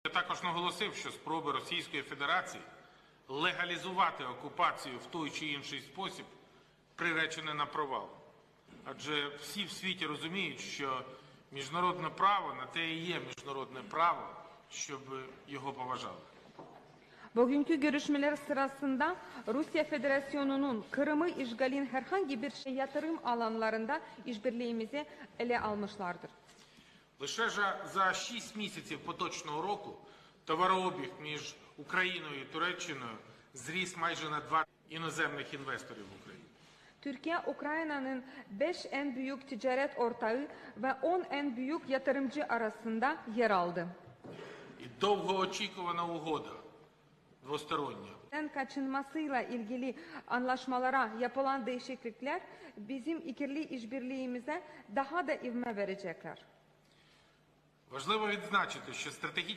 Я також наголосив, що спроби Російської Федерації легалізувати окупацію в той чи інший спосіб приречені на провал. Адже всі в світі розуміють, що міжнародне право на те і є міжнародне право, щоб його поважали. Bugünkü görüşmeler sırasında Rusya Federasyonu'nun Kırım'ı işgalin herhangi bir yatırım alanlarında işbirliğimizi ele almışlardır. Лише за 6 місяців поточного року товарообіг між Україною і Туреччиною зріс майже на 2 іноземних інвесторів в Україні. Türkiye, Ukrayna'nın 5 en büyük ticaret ortağı ve 10 en büyük yatırımcı arasında yer aldı. І довгоочікувана угода двостороння Kaçınmasıyla ilgili anlaşmalara yapılan değişiklikler bizim ikili işbirliğimize daha da ivme verecekler. Важливо відзначити, що стратегічна